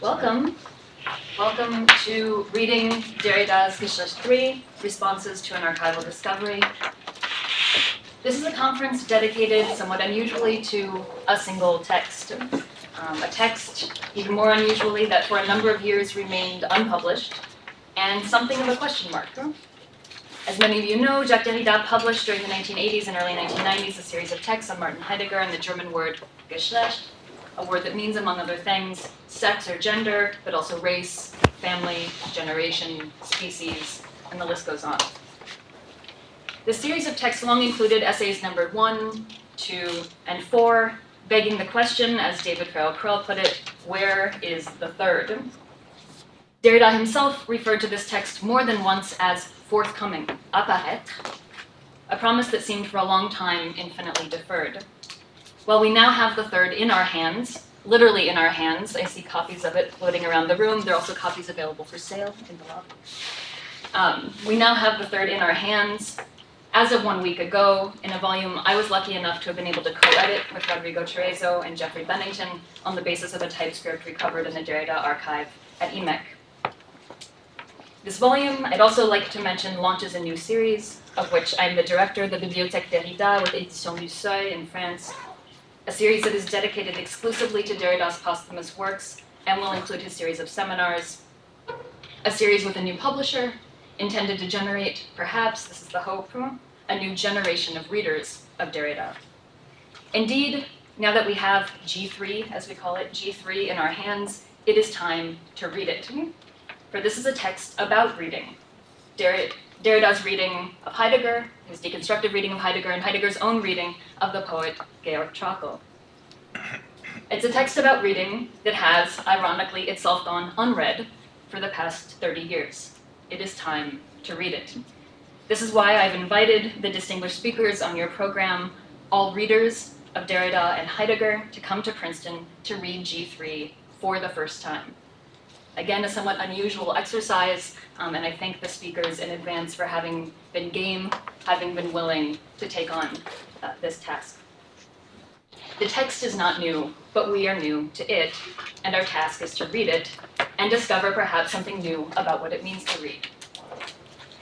Welcome. Welcome to reading Derrida's Geschlecht III, Responses to an Archival Discovery. This is a conference dedicated, somewhat unusually, to a single text. A text, even more unusually, that for a number of years remained unpublished, and something of a question mark. As many of you know, Jacques Derrida published during the 1980s and early 1990s a series of texts on Martin Heidegger and the German word Geschlecht, a word that means, among other things, sex or gender, but also race, family, generation, species, and the list goes on. The series of texts long included essays numbered 1, 2, and 4, begging the question, as David Farrell-Krell put it, where is the third? Derrida himself referred to this text more than once as forthcoming, apparaître, a promise that seemed for a long time infinitely deferred. Well, we now have the third in our hands, literally in our hands. I see copies of it floating around the room. There are also copies available for sale in the lobby. We now have the third in our hands. As of 1 week ago, in a volume I was lucky enough to have been able to co-edit with Rodrigo Terezo and Jeffrey Bennington on the basis of a typescript recovered in the Derrida archive at IMEC. This volume, I'd also like to mention, launches a new series, of which I'm the director, the Bibliothèque Derrida with Éditions du Seuil in France, a series that is dedicated exclusively to Derrida's posthumous works and will include his series of seminars, a series with a new publisher, intended to generate, perhaps, this is the hope, a new generation of readers of Derrida. Indeed, now that we have G3, as we call it, G3 in our hands, it is time to read it. For this is a text about reading. Derrida's reading of Heidegger, his deconstructive reading of Heidegger, and Heidegger's own reading of the poet Georg Trakl. It's a text about reading that has, ironically, itself gone unread for the past 30 years. It is time to read it. This is why I've invited the distinguished speakers on your program, all readers of Derrida and Heidegger, to come to Princeton to read G3 for the first time. Again, a somewhat unusual exercise, and I thank the speakers in advance for having been game, having been willing to take on this task. The text is not new, but we are new to it, and our task is to read it and discover perhaps something new about what it means to read.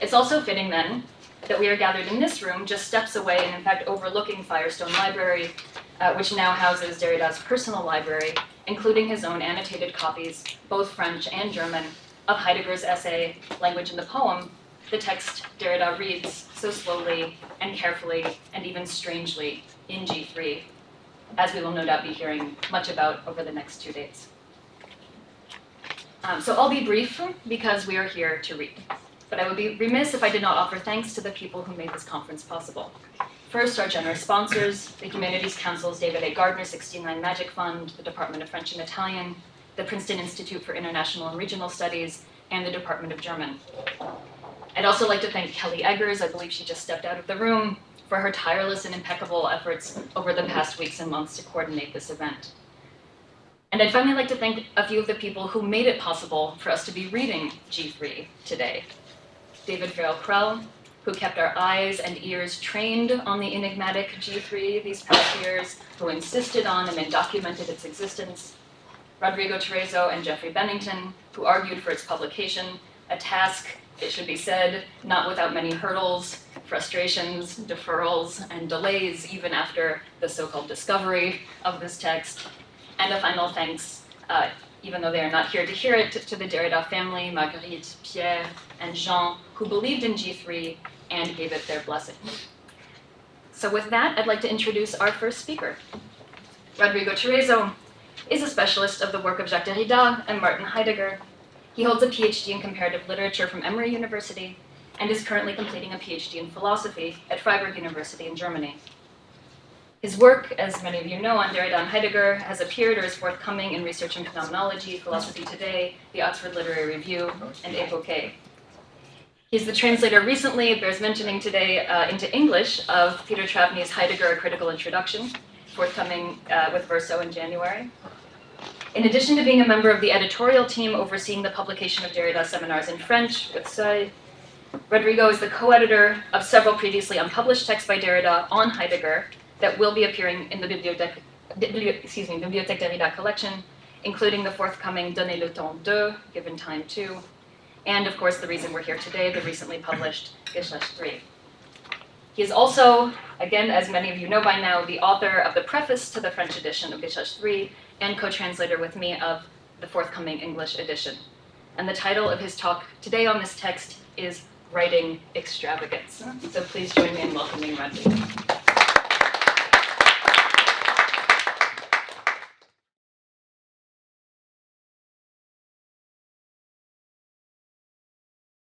It's also fitting, then, that we are gathered in this room just steps away and, in fact, overlooking Firestone Library, which now houses Derrida's personal library, including his own annotated copies, both French and German, of Heidegger's essay, Language in the Poem, the text Derrida reads so slowly and carefully and even strangely in G3, as we will no doubt be hearing much about over the next 2 days. So I'll be brief because we are here to read, but I would be remiss if I did not offer thanks to the people who made this conference possible. First, our generous sponsors, the Humanities Council's David A. Gardner 69 Magic Fund, the Department of French and Italian, the Princeton Institute for International and Regional Studies, and the Department of German. I'd also like to thank Kelly Eggers, I believe she just stepped out of the room, for her tireless and impeccable efforts over the past weeks and months to coordinate this event. And I'd finally like to thank a few of the people who made it possible for us to be reading G3 today. David Farrell-Krell, who kept our eyes and ears trained on the enigmatic G3 these past years, who insisted on and then documented its existence. Rodrigo Terezo and Jeffrey Bennington, who argued for its publication, a task, it should be said, not without many hurdles, frustrations, deferrals, and delays, even after the so-called discovery of this text. And a final thanks, even though they are not here to hear it, to the Derrida family, Marguerite, Pierre, and Jean, who believed in G3 and gave it their blessing. So with that, I'd like to introduce our first speaker. Rodrigo Terezo is a specialist of the work of Jacques Derrida and Martin Heidegger. He holds a PhD in comparative literature from Emory University and is currently completing a PhD in philosophy at Freiburg University in Germany. His work, as many of you know, on Derrida and Heidegger has appeared or is forthcoming in Research and Phenomenology, Philosophy Today, the Oxford Literary Review, and Epoche. He's the translator recently, it bears mentioning today, into English of Peter Travny's Heidegger, A Critical Introduction, forthcoming with Verso in January. In addition to being a member of the editorial team overseeing the publication of Derrida seminars in French with Seuil, Rodrigo is the co-editor of several previously unpublished texts by Derrida on Heidegger that will be appearing in the Bibliothèque Derrida collection, including the forthcoming Donner le temps II, Given Time II, and of course the reason we're here today, the recently published Geschlecht III. He is also, again, as many of you know by now, the author of the preface to the French edition of Geschlecht III and co-translator with me of the forthcoming English edition. And the title of his talk today on this text is Writing Extravagance. So please join me in welcoming Rodrigo.